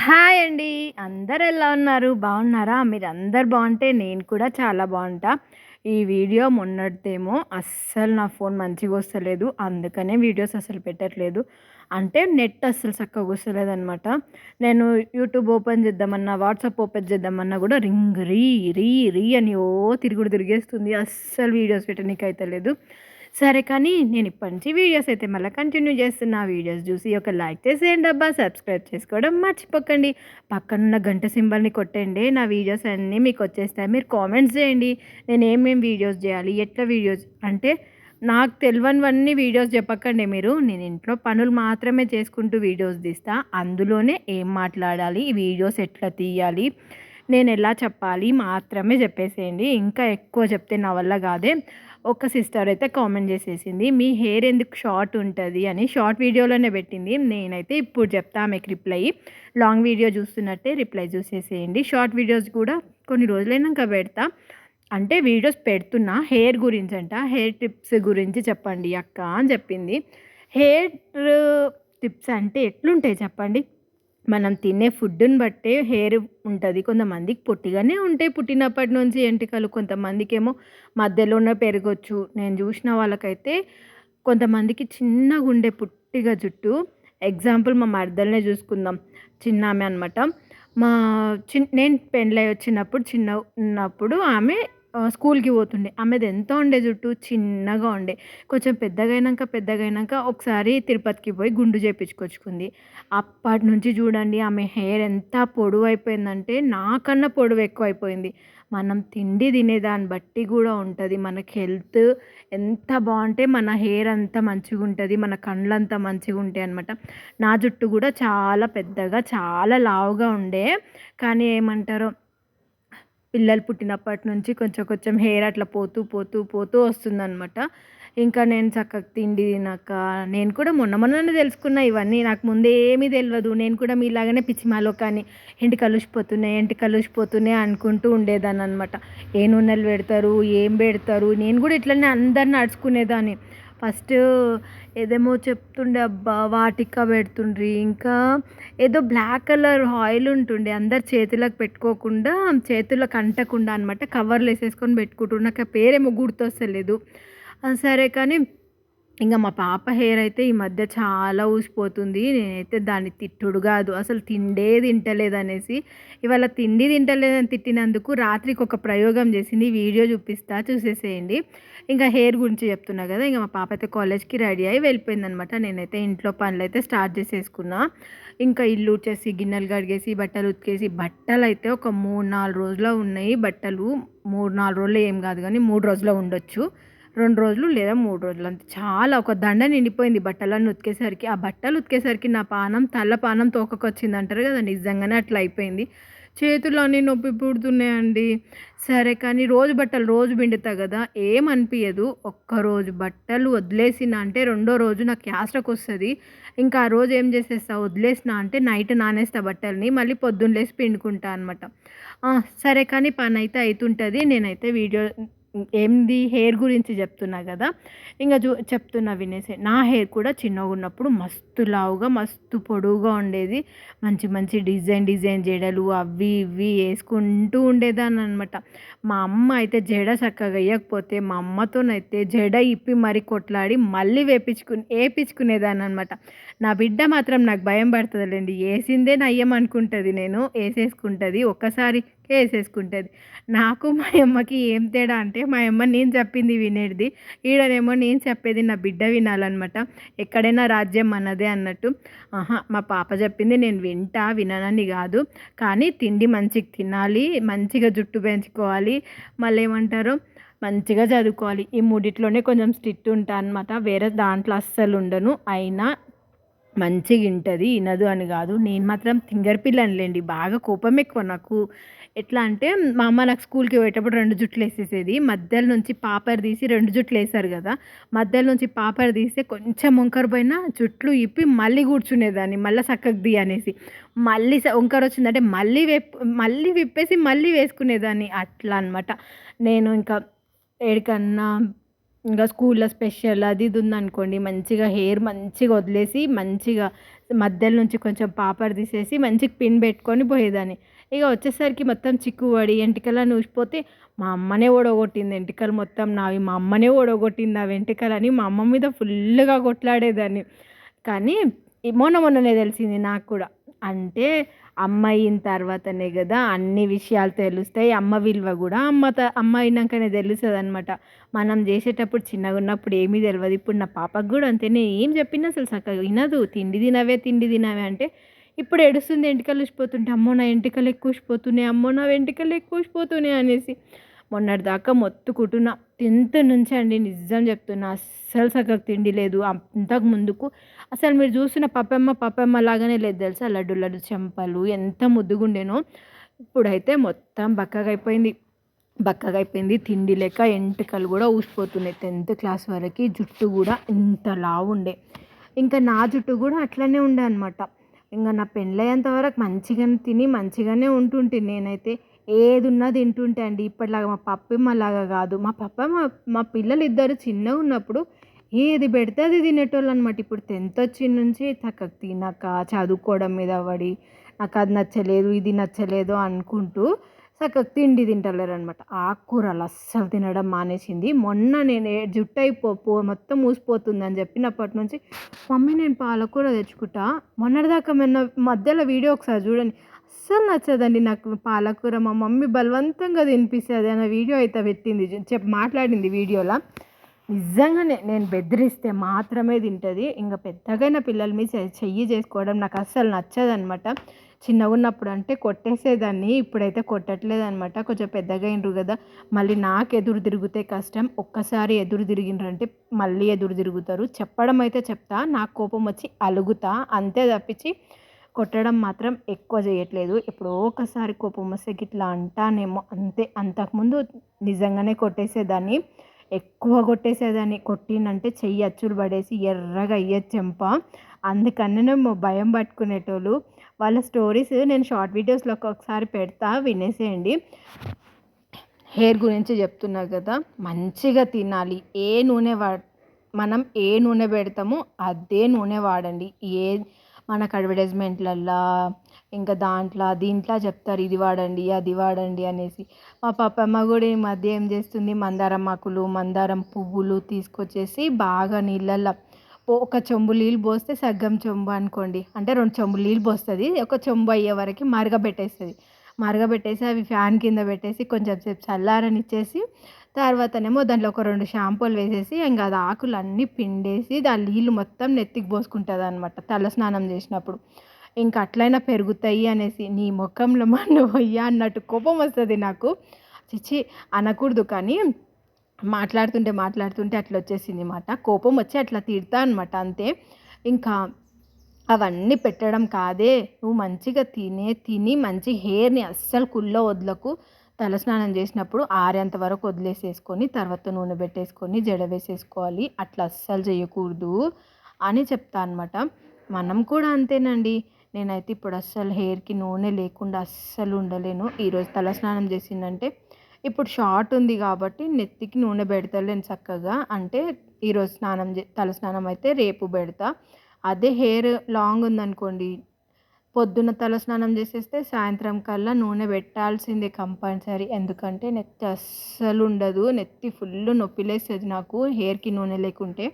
Hi అండి. అందరెలా ఉన్నారు? బాగున్నారా? మీరందరూ బావుంటే నేను కూడా చాలా బావుంటా. ఈ వీడియో మొన్నటిదేమో అస్సలు నా ఫోన్ మంచిగొస్తలేదు. అందుకనే వీడియోస్ అసలు పెట్టట్లేదు. అంటే నెట్ అస్సలు సక్కగొస్తలేదనమాట. నేను యూట్యూబ్ ఓపెన్ చేద్దామన్నా, వాట్సాప్ ఓపెన్ చేద్దామన్నా గూడా రింగ్ రీ రీ రీ అని తిరుగుడు తిరిగేస్తుంది. అస్సలు వీడియోస్ పెట్టనీకైతలేదు. సరే కానీ నేను ఇప్పటి నుంచి వీడియోస్ అయితే మళ్ళీ కంటిన్యూ చేస్తున్నా. వీడియోస్ చూసి ఒక లైక్ చేసేయండి అబ్బా, సబ్స్క్రైబ్ చేసుకోవడం మర్చిపోకండి. పక్కనున్న గంట సింబల్ని కొట్టండి, నా వీడియోస్ అన్నీ మీకు వచ్చేస్తాయి. మీరు కామెంట్స్ చేయండి, నేను ఏమేమి వీడియోస్ చేయాలి, ఎట్లా వీడియోస్ అంటే నాకు తెలియనివన్నీ వీడియోస్ చెప్పకండి మీరు. నేను ఇంట్లో పనులు మాత్రమే చేసుకుంటూ వీడియోస్ తీస్తా. అందులోనే ఏం మాట్లాడాలి, ఈ వీడియోస్ ఎట్లా తీయాలి, నేను ఎలా చెప్పాలి మాత్రమే చెప్పేసేయండి. ఇంకా ఎక్కువ చెప్తే నా వల్ల కాదే. ఒక సిస్టర్ అయితే కామెంట్ చేసేసింది, మీ హెయిర్ ఎందుకు షార్ట్ ఉంటుంది అని. షార్ట్ వీడియోలోనే పెట్టింది. నేనైతే ఇప్పుడు చెప్తా ఆమెకి రిప్లై. లాంగ్ వీడియో చూస్తున్నట్టే రిప్లై చూసేసేయండి. షార్ట్ వీడియోస్ కూడా కొన్ని రోజులైనాక పెడతా. అంటే వీడియోస్ పెడుతున్నా హెయిర్ గురించి అంట. హెయిర్ టిప్స్ గురించి చెప్పండి అక్క అని చెప్పింది. హెయిర్ టిప్స్ అంటే ఎట్లుంటాయి చెప్పండి. మనం తినే ఫుడ్డుని బట్టే హెయిర్ ఉంటది. కొంతమందికి పొట్టిగానే ఉంటాయి పుట్టినప్పటి నుంచి ఎంటికలు. కొంతమందికేమో మధ్యలోనే పెరగొచ్చు. నేను చూసిన వాళ్ళకైతే కొంతమందికి చిన్నగుండే పొట్టిగా జుట్టు. ఎగ్జాంపుల్ మా మరదలనే చూసుకుందాం. చిన్నామె అనమాట. మా నేను పెండ్లై వచ్చినప్పుడు ఉన్నప్పుడు ఆమె స్కూల్‌కి పోతుండే. ఆమెది ఎంత ఉండే జుట్టు చిన్నగా ఉండే. కొంచెం పెద్దగయినంక ఒకసారి తిరుపతికి పోయి గుండు చేపించుకొచ్చుకుంది. అప్పటినుంచి చూడండి ఆమె హెయిర్ ఎంత పొడవైపోయిందంటే నాకన్నా పొడవు ఎక్కువైపోయింది. మనం తిండి తినేదాన్ని బట్టి కూడా ఉంటది. మనకి హెల్త్ ఎంత బావుంటే మన హెయిర్ అంత మంచిగుంటది. మన కళ్ళంత మంచిగుంటాయనమాట. నా జుట్టు కూడా చాలా పెద్దగా, చాలా లావుగా ఉండే. కానీ ఏమంటారో పిల్లలు పుట్టినప్పటి నుంచి కొంచెం కొంచెం హెయిర్ అట్లా పోతూ వస్తుందనమాట. ఇంకా నేను చక్కగా తిండి తినక నేను కూడా మొన్ననే తెలుసుకున్నా ఇవన్నీ. నాకు ముందే ఏమీ తెలవదు. నేను కూడా మీలాగానే పిచ్చిమాలో కానీ ఎంటికలు ఊసిపోతున్నాయి అనుకుంటూ ఉండేదాన్ననమాట. ఏ నూనెలు పెడతారు, ఏం పెడతారు, నేను కూడా ఇట్లనే అందరిని అడుచుకునేదాన్ని. ఫస్ట్ ఏదేమో చెప్తుండే అబ్బా వాటిక పెడుతుండ్రి. ఇంకా ఏదో బ్లాక్ కలర్ ఆయిల్ ఉంటుండే అందరు చేతులకు పెట్టుకోకుండా, చేతులకు అంటకుండా అనమాట. కవర్లు వేసేసుకొని పెట్టుకుంటుండ్రు. నాకు ఆ పేరేమో గుర్తొస్తలేదు. సరే కానీ ఇంక మా పాప హెయిర్ అయితే ఈ మధ్య చాలా ఊసిపోతుంది. నేనైతే దాన్ని తిట్టుడు కాదు, అసలు తిండే తింటలేదనేసి ఇవాళ తిండి తింటలేదని తిట్టినందుకు రాత్రికి ఒక ప్రయోగం చేసింది. వీడియో చూపిస్తా, చూసేసేయండి. ఇంకా హెయిర్ గురించి చెప్తున్నా కదా. ఇంక మా పాప అయితే కాలేజ్‌కి రెడీ అయ్యి వెళ్ళిపోయిందనమాట. నేనైతే ఇంట్లో పనులైతే స్టార్ట్ చేసేసుకున్నా. ఇంకా ఇల్లు ఊడ్చేసి, గిన్నెలు కడిగేసి, బట్టలు ఉతికేసి, బట్టలైతే ఒక 3, 4 రోజులో ఉన్నాయి బట్టలు. 3, 4 రోజుల్లో ఏం కాదు కానీ 3 రోజుల్లో ఉండొచ్చు. 2 రోజులు లేదా 3 రోజులు అంతే. చాలా ఒక దండ నిండిపోయింది బట్టలన్నీ ఉతికేసరికి. ఆ బట్టలు ఉతికేసరికి నా పానం తల పానం తోకకొచ్చిందంటారు కదా, నిజంగానే అట్లా అయిపోయింది. చేతులన్నీ నొప్పి పుడుతున్నాయండి. సరే కానీ రోజు బట్టలు రోజు పిండుతా కదా, ఏమనిపియదు. ఒక్కరోజు బట్టలు వదిలేసినా అంటే రెండో రోజు నాకు యాస్ట్రకొస్తది. ఇంకా ఆ రోజు ఏం చేసేస్తా, వదిలేసినా అంటే నైట్ నానేస్తా బట్టల్ని, మళ్ళీ పొద్దున్న లేసి పిండుకుంటా అనమాట. సరే కానీ పనైతే అయితుంటది. నేనైతే వీడియో ఏంది హెయిర్ గురించి చెప్తున్నా కదా. ఇంక చెప్తున్నా వినేసేయి. నా హెయిర్ కూడా చిన్నగున్నప్పుడు మస్తు లావుగా, మస్తు పొడవుగా ఉండేది. మంచి మంచి డిజైన్ జడలు అవి ఇవి వేసుకుంటూ ఉండేదాన్ననమాట. మా అమ్మ అయితే జడ చక్కగా ఎయ్యకపోతే మా అమ్మతోనైతే జడ ఇప్పి మరీ కొట్లాడి మళ్ళీ ఏపిచ్చుకునేదాన్ననమాట. నా బిడ్డ మాత్రం నాకు భయం పడతదిలేండి. ఏసిందే నయ్యమనుకుంటది. ఏసేసుకుంటది. ఒక్కసారికే ఏసేసుకుంటది. నాకు మా యమ్మకి ఏం తేడా అంటే, మా యమ్మ నేను చెప్పింది వినేటిది. ఈడనేమో నేను చెప్పేది నా బిడ్డ వినాలనమాట. ఎక్కడైనా రాజ్యం మనదే అన్నట్టు. మా పాప చెప్పింది నేను విననని కాదు. కానీ తిండి మంచిగా తినాలి, మంచిగా జుట్టు పెంచుకోవాలి, మళ్ళేమంటారు మంచిగా చదువుకోవాలి. ఈ మూడిట్లోనే కొంచెం స్ట్రిక్ట్ ఉంటా అనమాట. వేరే దాంట్లో అస్సలు ఉండను. అయినా మంచిగింటది, ఇనదు అని గాదు. నేను మాత్రం తింగరి పిల్లనిలేండి. బాగా కోపం ఎక్కువ నాకు. ఎట్లా అంటే మా అమ్మ నాకు స్కూల్‌కి పోయేటప్పుడు 2 జుట్లేసేసేది. మధ్యలో నుంచి పాపర్ తీసి 2 జుట్లేశారు గదా, మధ్యలో నుంచి పాపర్ తీస్తే కొంచెం వంకర పోయినా జుట్లు ఇప్పి మళ్ళీ కూర్చునేదాన్ని. మళ్ళా సక్కగా తీ అనేసి. మళ్ళీ వంకరొచ్చిందంటే మళ్ళీ విప్పేసి మళ్ళీ వేసుకునేదాన్ని. అట్లా అనమాట. నేను ఇంకా ఏడికన్నా ఇంకా స్కూల్లో స్పెషల్ అది ఇది ఉందనుకోండి, మంచిగా హెయిర్ మంచిగా వదిలేసి మంచిగా మధ్యలో నుంచి కొంచెం పాపర్ తీసేసి మంచిగా పిన్ పెట్టుకొని పోయేదాన్ని. ఇక వచ్చేసరికి మొత్తం చిక్కుబడి ఎంటికలని ఊసిపోతే మా అమ్మనే ఓడగొట్టింది ఎంటికలు మొత్తం నావి, మా అమ్మనే ఓడగొట్టింది ఆ వెంట్రుకలని మా అమ్మ మీద ఫుల్గా కొట్లాడేదాన్ని. కానీ మొన్ననే తెలిసింది నాకు కూడా. అంటే అమ్మ అయిన తర్వాతనే కదా అన్ని విషయాలు తెలుస్తాయి. అమ్మ విలువ కూడా అమ్మ అయినాకనే తెలుస్తుందనమాట. మనం చేసేటప్పుడు చిన్నగున్నప్పుడు ఏమీ తెలవదు. ఇప్పుడు నా పాపకు కూడా అంతే. నేను ఏం చెప్పినా అసలు చక్కగా వినదు. తిండి తినవే, తిండి తినవే అంటే ఇప్పుడు ఏడుస్తుంది ఎంటికలు ఊసిపోతుంటే. అమ్మో నా ఎంటికలు ఎక్కువ ఊసిపోతున్నాయి, అమ్మో నా వెంట్రుకలు ఎక్కువ ఊసిపోతున్నాయి అనేసి. మొన్నటిదాకా మొత్తుకుంటున్నా. 10th నుంచి అండి నిజం చెప్తున్నా అస్సలు చక్కగా తిండి లేదు. అంతకు ముందుకు అసలు మీరు చూసిన పప్పమ్మ లాగానే లేదు తెలుసా. లడ్డు లడ్డు చెంపలు ఎంత ముద్దుగుండేనో. ఇప్పుడైతే మొత్తం బక్కగైపోయింది. తిండి లేక ఎంటికలు కూడా ఊసిపోతున్నాయి. 10th క్లాస్ వరకు జుట్టు కూడా ఇంత లావుండే. ఇంకా నా జుట్టు కూడా అట్లనే ఉండే అనమాట. ఇంకా నా పెళ్ళయ్యేంత వరకు మంచిగానే తిని మంచిగానే ఉంటుంటే నేనైతే ఏదున్నా తింటుంటే అండి. ఇప్పటిలాగా మా పప్పమ్మలాగా కాదు. మా పిల్లలు ఇద్దరు చిన్నగా ఉన్నప్పుడు ఏది పెడితే అది తినేటోళ్ళు అనమాట. ఇప్పుడు 10th వచ్చిన నుంచి చక్కగా తినక చదువుకోవడం మీద పడి నాకు అది నచ్చలేదు ఇది నచ్చలేదు అనుకుంటూ చక్కగా తిండి తింటలేరనమాట. ఆకుకూరలు అస్సలు తినడం మానేసింది. మొన్న నేను జుట్టు మొత్తం ఊసిపోతుందని చెప్పినప్పటి నుంచి మమ్మీ నేను పాలకూర తెచ్చుకుంటా, మొన్నటిదాకా మధ్యలో వీడియో ఒకసారి చూడండి, అస్సలు నచ్చదండి నాకు పాలకూర. మా మమ్మీ బలవంతంగా తినిపిస్తుంది అన్న వీడియో అయితే పెట్టింది, మాట్లాడింది వీడియోలో. నిజంగానే నేను బెదిరిస్తే మాత్రమే తింటుంది. ఇంకా పెద్దగైన పిల్లల మీద చెయ్యి చేసుకోవడం నాకు అస్సలు నచ్చదనమాట. చిన్నగా ఉన్నప్పుడు అంటే కొట్టేసేదాన్ని, ఇప్పుడైతే కొట్టట్లేదనమాట. కొంచెం పెద్దగా అయినరు కదా, మళ్ళీ నాకు ఎదురు తిరిగితే కష్టం. ఒక్కసారి ఎదురు తిరిగినరంటే మళ్ళీ ఎదురు తిరుగుతారు. చెప్పడం అయితే చెప్తా, నాకు కోపం వచ్చి అలుగుతా అంతే తప్పించి కొట్టడం మాత్రం ఎక్కువ చేయట్లేదు. ఎప్పుడో ఒకసారి కోపం వస్తే గిట్లా అంటానేమో అంతే. అంతకుముందు నిజంగానే కొట్టేసేదాన్ని, ఎక్కువ కొట్టేసేదాన్ని. కొట్టినంటే చెయ్యి అచ్చులు పడేసి ఎర్రగా అయ్యేది చెంప. అందుకనేమో భయం పట్టుకునేటోళ్ళు. వాళ్ళ స్టోరీస్ నేను షార్ట్ వీడియోస్లో ఒక్కొక్కసారి పెడతా, వినేసేయండి. హెయిర్ గురించి చెప్తున్నా కదా, మంచిగా తినాలి. మనం ఏ నూనె పెడతామో అదే నూనె వాడండి. మనకు అడ్వర్టైజ్మెంట్లల్లో ఇంకా దీంట్లో చెప్తారు ఇది వాడండి అది వాడండి అనేసి. మా పప్పమ్మ కూడా ఈ మధ్య ఏం చేస్తుంది, మందారం ఆకులు మందారం పువ్వులు తీసుకొచ్చేసి బాగా నీళ్ళల్లో ఒక చెంబు నీళ్ళు పోస్తే సగ్గం చెంబు అనుకోండి, అంటే 2 చెంబులు నీళ్ళు పోస్తుంది. ఒక చెంబు అయ్యే వరకు మరగబెట్టేసి అవి ఫ్యాన్ కింద పెట్టేసి కొంచెం సేపు చల్లారనిచ్చేసి తర్వాతనేమో దాంట్లో ఒక 2 షాంపూలు వేసేసి ఇంకా అది ఆకులు అన్నీ పిండేసి దాని నీళ్ళు మొత్తం నెత్తికి పోసుకుంటుంది అనమాట తల స్నానం చేసినప్పుడు. ఇంకా అట్లయినా పెరుగుతాయి అనేసి. నీ ముఖంలో మన్ను పోయ్యా అన్నట్టు కోపం వస్తుంది నాకు. చిచి అనకూడదు కానీ మాట్లాడుతుంటే అట్లా వచ్చేసింది మాట. కోపం వచ్చి అట్లా తిడతా అనమాట అంతే. ఇంకా అవన్నీ పెట్టడం కాదే, నువ్వు మంచిగా తిని మంచి హెయిర్ని అస్సలు కుల్లో వదలకు. తలస్నానం చేసినప్పుడు ఆరేంత వరకు వదిలేసేసుకొని తర్వాత నూనె పెట్టేసుకొని జడ వేసేసుకోవాలి. అట్లా అస్సలు చేయకూడదు అని చెప్తా అనమాట. మనం కూడా అంతేనండి. నేనైతే ఇప్పుడు అస్సలు హెయిర్కి నూనె లేకుండా అస్సలు ఉండలేను. ఈరోజు తలస్నానం చేసిందంటే ఇప్పుడు షార్ట్ ఉంది కాబట్టి నెత్తికి నూనె పెడతలేను చక్కగా. అంటే ఈరోజు తలస్నానం అయితే రేపు పెడతా. అదే హెయిర్ లాంగ్ ఉందనుకోండి, పొద్దున్న తలస్నానం చేసేస్తే సాయంత్రం కల్లా నూనె పెట్టాల్సిందే కంపల్సరీ. ఎందుకంటే నెత్తి అస్సలు ఉండదు, నెత్తి ఫుల్ నొప్పిలేస్తుంది నాకు హెయిర్కి నూనె లేకుంటే.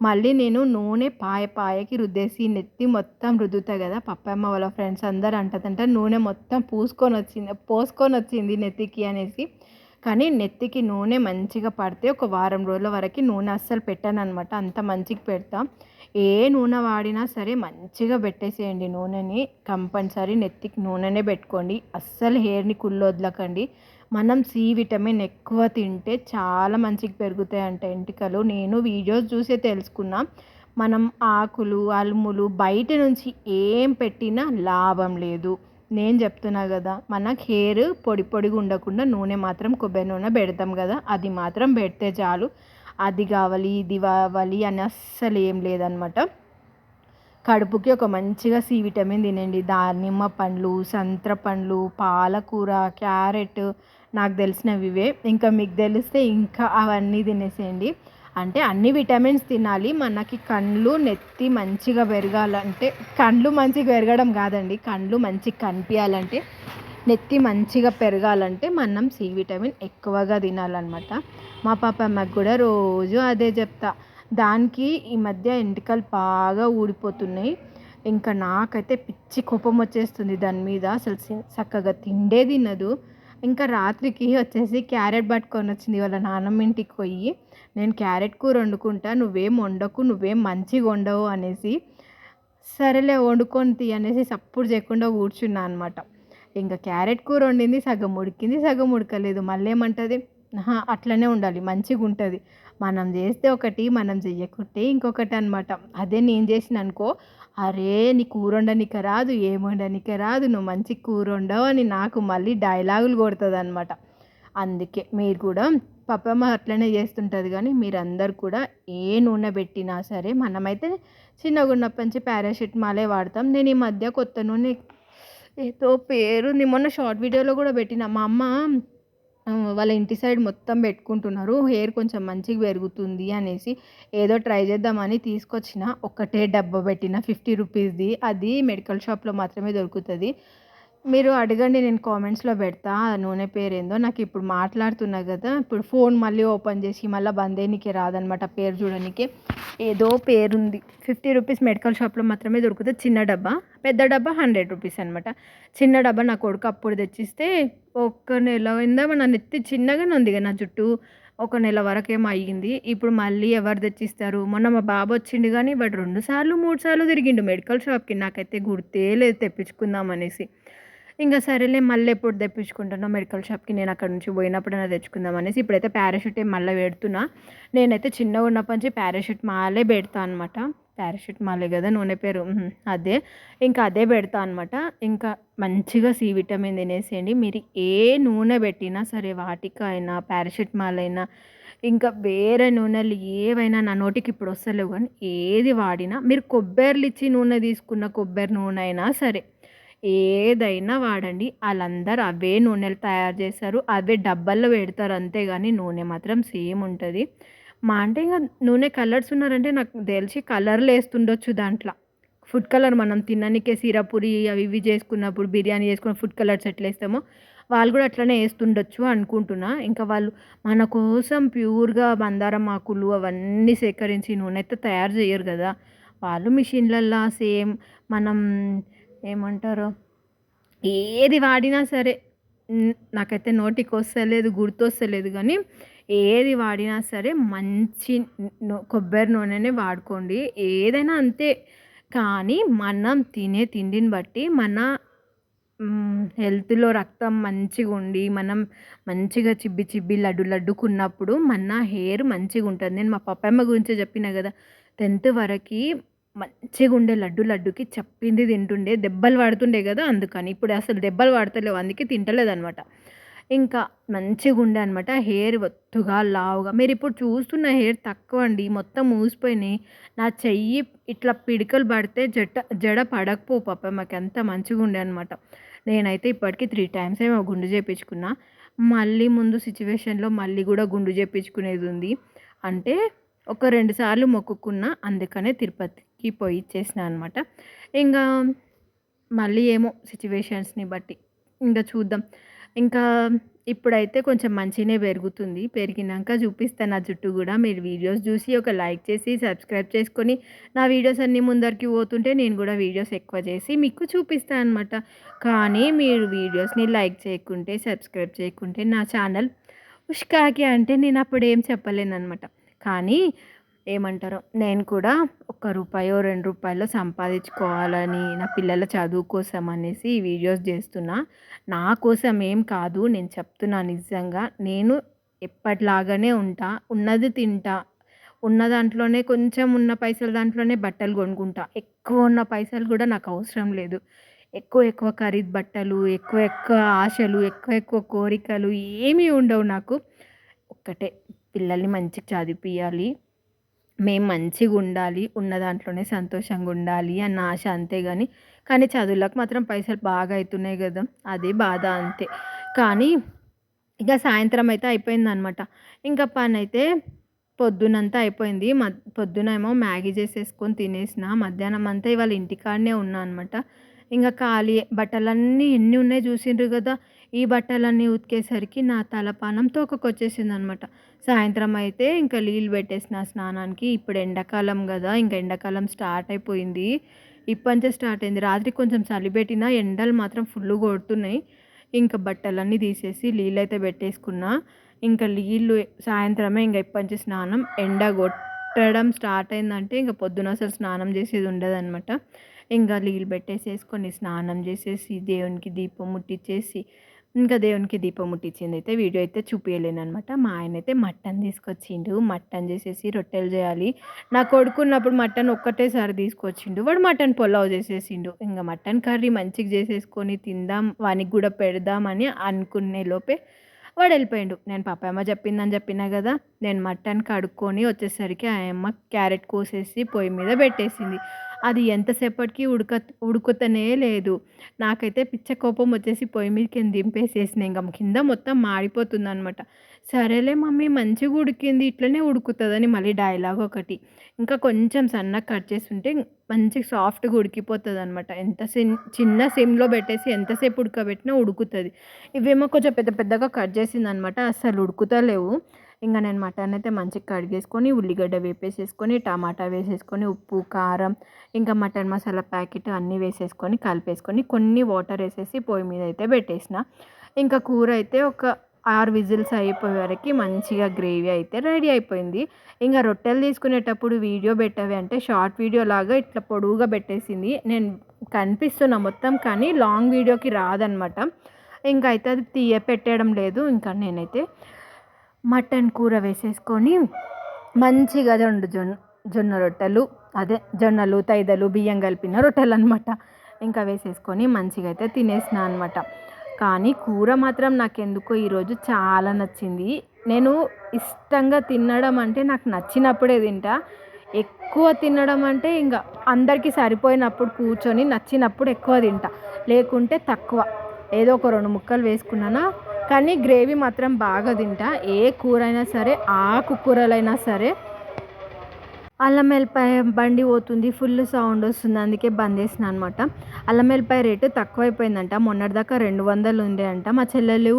మళ్ళీ నేను నూనె పాయకి రుద్దేసి నెత్తి మొత్తం రుద్దుతా కదా. పప్పమ్మ వాళ్ళ ఫ్రెండ్స్ అందరు అంటదంట నూనె మొత్తం పోసుకొని వచ్చింది నెత్తికి అనేసి. కానీ నెత్తికి నూనె మంచిగా పడితే ఒక వారం రోజుల వరకు నూనె అస్సలు పెట్టాను అనమాట. అంత మంచిగా పెడతా. ఏ నూనె వాడినా సరే మంచిగా పెట్టేసేయండి నూనెని. కంపల్సరీ నెత్తికి నూనెనే పెట్టుకోండి. అస్సలు హెయిర్ని కుళ్ళు వదలకండి. మనం సి విటమిన్ ఎక్కువ తింటే చాలా మంచిగా పెరుగుతాయంట ఎంటికలు. నేను వీడియోస్ చూసే తెలుసుకున్నా. మనం ఆకులు అల్ములు బయట నుంచి ఏం పెట్టినా లాభం లేదు. నేను చెప్తున్నా కదా, మనకు హెయిర్ పొడిగా ఉండకుండా నూనె మాత్రం కొబ్బరి నూనె పెడతాం కదా, అది మాత్రం పెడితే చాలు. అది కావాలి ఇది కావాలి అని అస్సలు ఏం లేదనమాట. కడుపుకి ఒక మంచిగా సి విటమిన్ తినండి. దానిమ్మ పండ్లు, సంత్ర పండ్లు, పాలకూర, క్యారెట్, నాకు తెలిసినవి ఇవే. ఇంకా మీకు తెలిస్తే ఇంకా అవన్నీ తినేసేయండి. అంటే అన్ని విటమిన్స్ తినాలి. మనకి కండ్లు, నెత్తి మంచిగా పెరగాలంటే, కండ్లు మంచిగా పెరగడం కాదండి, కండ్లు మంచిగా కనిపియాలంటే, నెత్తి మంచిగా పెరగాలంటే మనం సి విటమిన్ ఎక్కువగా తినాలన్నమాట. మా పాపమ్మకి కూడా రోజు అదే చెప్తా. దానికి ఈ మధ్య ఎంటికలు బాగా ఊడిపోతున్నాయి. ఇంకా నాకైతే పిచ్చి కోపం వచ్చేస్తుంది దాని మీద. అసలు చక్కగా తిండే తినదు. ఇంకా రాత్రికి వచ్చేసి క్యారెట్ పట్టుకొని వచ్చింది వాళ్ళ నాన్నమ్మ ఇంటికి పోయి. నేను క్యారెట్ కూర వండుకుంటా, నువ్వేం వండకు, నువ్వేం మంచిగా వండవు అనేసి, సరేలే వండుకొని తీ అనేసి సప్పుడు చేయకుండా కూర్చున్నా అనమాట. ఇంకా క్యారెట్ కూర వండింది, సగం ఉడికింది, సగం ఉడకలేదు. మళ్ళీ ఏమంటుంది, అట్లనే ఉండాలి, మంచిగా ఉంటుంది, మనం చేస్తే ఒకటి, మనం చెయ్యకుంటే ఇంకొకటి అనమాట. అదే నేను చేసిన అనుకో, అరే నీ కూర వండనిక రాదు, ఏం వండనిక రాదు, నువ్వు మంచి కూర వండవు అని నాకు మళ్ళీ డైలాగులు కొడుతుంది అనమాట. అందుకే మీరు కూడా, పప్పమ్మ అట్లనే చేస్తుంటుంది, కానీ మీరందరు కూడా ఏ నూనె పెట్టినా సరే, మనమైతే చిన్నగా ఉన్నప్పటి నుంచి పారాషూటమాలే వాడతాం. నేను ఈ మధ్య కొత్త నూనె ఏదో పేరుంది, మొన్న షార్ట్ వీడియోలో కూడా పెట్టిన. మా అమ్మ వాళ్ళ ఇంటి సైడ్ మొత్తం పెట్టుకుంటున్నారు, హెయిర్ కొంచెం మంచిగా పెరుగుతుంది అనేసి ఏదో ట్రై చేద్దామని తీసుకొచ్చిన. ఒకటే డబ్బా పెట్టిన 50 రూపీస్ది. అది మెడికల్ షాప్లో మాత్రమే దొరుకుతుంది. మీరు అడగండి, నేను కామెంట్స్లో పెడతా ఆ నూనె పేరేందో. నాకు ఇప్పుడు మాట్లాడుతున్నా కదా, ఇప్పుడు ఫోన్ మళ్ళీ ఓపెన్ చేసి మళ్ళీ బందేనికి రాదనమాట, పేరు చూడడానికి. ఏదో పేరుంది, 50 రూపీస్ మెడికల్ షాప్లో మాత్రమే దొరుకుతుంది. చిన్న డబ్బా, పెద్ద డబ్బా 100 రూపీస్ అనమాట. చిన్న డబ్బా నా కొడుకు అప్పుడు తెచ్చిస్తే ఒక్క నెల అయిందా, నా నెత్తి చిన్నగానే ఉంది నా జుట్టు, ఒక నెల వరకేమో అయ్యింది. ఇప్పుడు మళ్ళీ ఎవరు తెచ్చిస్తారు? మొన్న మా బాబు వచ్చిండు, కానీ వాడు 2 సార్లు 3 సార్లు తిరిగిండు మెడికల్ షాప్కి. నాకైతే గుర్తే లేదు తెప్పించుకుందాం అనేసి. ఇంకా సరేలే, మళ్ళీ ఎప్పుడు తెప్పించుకుంటానో మెడికల్ షాప్కి, నేను అక్కడ నుంచి పోయినప్పుడైనా తెచ్చుకుందాం అనేసి. ఇప్పుడైతే పారాషూటే మళ్ళీ పెడుతున్నా. నేనైతే చిన్నగా ఉన్నప్పటి నుంచి పారాషూటమాలే పెడతా అనమాట. పారాషూటమాలే కదా నూనె పేరు, అదే. ఇంకా అదే పెడతా అనమాట. ఇంకా మంచిగా సి విటమిన్ తినేసేయండి. మీరు ఏ నూనె పెట్టినా సరే, వాటికైనా పారాషూటమాల్ అయినా ఇంకా వేరే నూనెలు ఏవైనా నా నోటికి ఇప్పుడు వస్తలేవు, కానీ ఏది వాడినా, మీరు కొబ్బరిలు ఇచ్చి నూనె తీసుకున్న కొబ్బరి నూనె అయినా సరే, ఏదైనా వాడండి, వాళ్ళందరూ అవే నూనెలు తయారు చేస్తారు, అవే డబ్బాల్లో పెడతారు, అంతేగాని నూనె మాత్రం సేమ్ ఉంటుంది. మా అంటే ఇంకా నూనె కలర్స్ ఉన్నారంటే నాకు తెలిసి కలర్లు వేస్తుండొచ్చు దాంట్లో. ఫుడ్ కలర్ మనం తినడానికే సిరపురి అవి ఇవి చేసుకున్నప్పుడు, బిర్యానీ చేసుకున్న ఫుడ్ కలర్స్ ఎట్లా వేస్తామో వాళ్ళు కూడా అట్లనే వేస్తుండొచ్చు అనుకుంటున్నా. ఇంకా వాళ్ళు మన కోసం ప్యూర్గా మందారం ఆకులు అవన్నీ సేకరించి నూనె అయితే తయారు చేయరు కదా, వాళ్ళు మిషన్లల్లో సేమ్ మనం ఏమంటారు, ఏది వాడినా సరే, నాకైతే నోటికి వస్తలేదు, గుర్తొస్తలేదు, కానీ ఏది వాడినా సరే మంచి కొబ్బరి నూనెనే వాడుకోండి. ఏదైనా అంతే. కానీ మనం తినే తిండిని బట్టి మన హెల్త్‌లో రక్తం మంచిగుండి, మనం మంచిగా చిబ్బి చిబ్బి లడ్డు లడ్డుకున్నప్పుడు మన హెయిర్ మంచిగుంటది. నేను మా పప్పమ్మ గురించే చెప్పినా గదా, 10థ్ వరకి మంచిగుండే లడ్డు లడ్డుకి చెప్పింది తింటుండే. దెబ్బలు పడుతుండే గదా, అందుకని. ఇప్పుడు అసలు దెబ్బలు పడతలేవు, అందుకే తింటలేదనమాట. ఇంకా మంచిగుండే అనమాట. హెయిర్ ఒత్తుగా, లావుగా. మీరిప్పుడు చూస్తున్న హెయిర్ తక్కువండి, మొత్తం ఊసిపోయినాయి. నా చెయ్యి ఇట్లా పిడికలు పడితే జడ పడకపోవు పప్పమ్మకి, అంత మంచిగుండే అనమాట. నేనైతే ఇప్పటికి 3 టైమ్స్ ఏమో గుండు చేపించుకున్నా. మళ్ళీ ముందు సిచ్యువేషన్‌లో మళ్ళీ గూడా గుండు చేపించుకునేది ఉంది. అంటే ఒక 2 సార్లు మొక్కుకున్నా, అందుకనే తిరుపతికి పోయి ఇచ్చేసినా అనమాట. ఇంగా మళ్ళీ ఏమో సిచ్యువేషన్స్‌ని బట్టి ఇంక చూద్దాం. ఇంకా ఇప్పుడైతే కొంచెం మంచిగానే పెరుగుతుంది. పెరిగినాక చూపిస్తా నా జుట్టు గూడా. మీరు వీడియోస్ చూసి ఒక లైక్ చేసి, సబ్స్క్రైబ్ చేసుకొని, నా వీడియోస్ అన్నీ ముందరికి పోతుంటే నేను గూడా వీడియోస్ ఎక్కువ చేసి మీకు చూపిస్తా అనమాట. కానీ మీరు వీడియోస్‌ని లైక్ చేయకుంటే, సబ్స్క్రైబ్ చేయకుంటే నా ఛానల్ ఉష్కాకి అంటే నేను అప్పుడు ఏం చెప్పలేననమాట. కానీ ఏమంటారు, నేను కూడా ఒక్క రూపాయో, రూ. 2 సంపాదించుకోవాలని, నా పిల్లల చదువు కోసం అనేసి ఈ వీడియోస్ చేస్తున్నా. నా కోసం ఏం కాదు, నేను చెప్తున్నా నిజంగా. నేను ఎప్పటిలాగానే ఉంటా, ఉన్నది తింటా, ఉన్న దాంట్లోనే కొంచెం ఉన్న పైసలు దాంట్లోనే బట్టలు కొనుక్కుంటా. ఎక్కువ ఉన్న పైసలు కూడా నాకు అవసరం లేదు. ఎక్కువ ఎక్కువ ఖరీదు బట్టలు, ఎక్కువ ఎక్కువ ఆశలు, ఎక్కువ ఎక్కువ కోరికలు ఏమీ ఉండవు నాకు. ఒక్కటే, పిల్లల్ని మంచిగా చదివిపియాలి, మేము మంచిగుండాలి, ఉన్న దాంట్లోనే సంతోషంగుండాలి అన్న ఆశ, అంతేగాని. కానీ చదువులకు మాత్రం పైసలు బాగా అయితున్నాయి గదా, అదే బాధ అంతే. కానీ ఇక సాయంత్రం అయితే అయిపోయిందనమాట. ఇంకా పనైతే పొద్దునంతా అయిపోయింది. పొద్దునేమో మ్యాగీ చేసేసుకొని తినేసిన. మధ్యాహ్నం అంతా ఇవాళ ఇంటికాడనే ఉన్నా అనమాట. ఇంక ఖాళీయే. బట్టలన్నీ ఎన్ని ఉన్నాయో చూసిండ్రు గదా! ఈ బట్టలన్నీ ఉతికేసరికి నా తలపానం తోకకొచ్చేసిందనమాట. సాయంత్రం అయితే ఇంక నీళ్ళు పెట్టేసిన స్నానానికి. ఇప్పుడు ఎండాకాలం గదా! ఇంక ఎండాకాలం స్టార్ట్ అయిపోయింది. ఇప్పటినుంచే స్టార్ట్ అయింది. రాత్రి కొంచెం చలి పెట్టినా ఎండలు మాత్రం ఫుల్లు కొడుతున్నాయి. ఇంక బట్టలన్నీ తీసేసి నీళ్ళైతే పెట్టేసుకున్నా. ఇంక నీళ్ళు సాయంత్రమే ఇంక ఇప్పటి నుంచి స్నానం. ఎండ కొట్టడం స్టార్ట్ అయిందంటే ఇంక పొద్దున అసలు స్నానం చేసేది ఉండదనమాట. ఇంక నీళ్ళు పెట్టేసేసుకొని స్నానం చేసేసి దేవునికి దీపం ముట్టించేసి ఇంకా దేవునికి దీపం ముట్టించిందైతే వీడియో అయితే చూపియలేననమాట. మా ఆయనైతే మటన్ తీసుకొచ్చిండు. మటన్ చేసేసి రొట్టెలు చేయాలి. నా కొడుకున్నప్పుడు మటన్ ఒక్కటేసారి తీసుకొచ్చిండు. వాడు మటన్ పులావ్ చేసేసిండు. ఇంక మటన్ కర్రీ మంచిగా చేసేసుకొని తిందాం, వానికి కూడా పెడదామని అనుకునే లోపే వాడు వెళ్ళిపోయిండు. నేను పప్పయమ్మ చెప్పిందని చెప్పినా కదా! నేను మటన్ కడుక్కొని వచ్చేసరికి ఆ యమ్మ క్యారెట్ కోసేసి పొయ్యి మీద పెట్టేసింది. అది ఎంతసేపటికి ఉడుకుతనే లేదు. నాకైతే పిచ్చ కోపం వచ్చేసి పొయ్యి మీదకెళ్ళి దింపేసేసిన. ఇంక కింద మొత్తం మాడిపోతుందనమాట. సరేలే మమ్మీ మంచిగా ఉడికింది, ఇట్లనే ఉడుకుతదని మళ్ళీ డైలాగ్ ఒకటి. ఇంకా కొంచెం సన్నగా కట్ చేసుంటే మంచిగా సాఫ్ట్‌గా ఉడికిపోతదనమాట. చిన్న సిమ్‌లో పెట్టేసి ఎంతసేపు ఉడకబెట్టినా ఉడుకుతది. ఇవేమో కొంచెం పెద్ద పెద్దగా కట్ చేసిందనమాట. అస్సలు ఉడుకుతలేవు. ఇంక నేను మటన్ అయితే మంచిగా కడిగేసుకొని, ఉల్లిగడ్డ వేపేసేసుకొని, టమాటా వేసేసుకొని, ఉప్పు, కారం, ఇంకా మటన్ మసాలా ప్యాకెట్ అన్నీ వేసేసుకొని, కలిపేసుకొని, కొన్ని వాటర్ వేసేసి పొయ్యి మీద అయితే పెట్టేసిన. ఇంకా కూర అయితే ఒక 6 విజిల్స్ అయిపోయే వరకి మంచిగా గ్రేవీ అయితే రెడీ అయిపోయింది. ఇంక రొట్టెలు తీసుకునేటప్పుడు వీడియో పెట్టవే అంటే షార్ట్ వీడియో లాగా ఇట్లా పొడువుగా పెట్టేసింది. నేను కనిపిస్తున్నా మొత్తం, కానీ లాంగ్ వీడియోకి రాదనమాట. ఇంక అయితే అది పెట్టేయడం లేదు. ఇంకా నేనైతే మటన్ కూర వేసేసుకొని మంచిగా జొన్న రొట్టెలు, అదే జొన్నలు, తైదలు, బియ్యం కలిపిన రొట్టెలు అనమాట. ఇంకా వేసేసుకొని మంచిగా అయితే తినేసిన అనమాట. కానీ కూర మాత్రం నాకెందుకో ఈరోజు చాలా నచ్చింది. నేను ఇష్టంగా తినడం అంటే నాకు నచ్చినప్పుడే తింటా. ఎక్కువ తినడం అంటే ఇంక అందరికీ సరిపోయినప్పుడు కూర్చొని నచ్చినప్పుడు ఎక్కువ తింటా, లేకుంటే తక్కువ. ఏదో ఒక 2 ముక్కలు వేసుకున్నానా, కానీ గ్రేవీ మాత్రం బాగా తింటా. ఏ కూర అయినా సరే, ఆకుకూరలైనా సరే. అల్లం వెల్లిపాయ బండి పోతుంది, ఫుల్ సౌండ్ వస్తుంది, అందుకే బంద్ చేసిన అనమాట. అల్లం వెల్లిపాయ రేటు తక్కువైపోయిందంట. మొన్నటిదాకా 200 ఉండే అంట. మా చెల్లెలు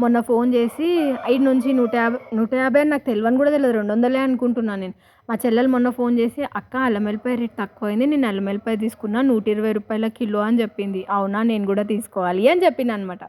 మొన్న ఫోన్ చేసి ఈడ నుంచి 150 అని నాకు తెలియని కూడా తెలియదు, 200 అనుకుంటున్నాను నేను. మా చెల్లెలు మొన్న ఫోన్ చేసి అక్క అల్లం వెల్లిపాయ రేటు తక్కువైంది, నేను అల్లం వెల్లిపాయ తీసుకున్నా, 120 రూపాయల కిలో అని చెప్పింది. అవునా, నేను కూడా తీసుకోవాలి అని చెప్పిన అనమాట.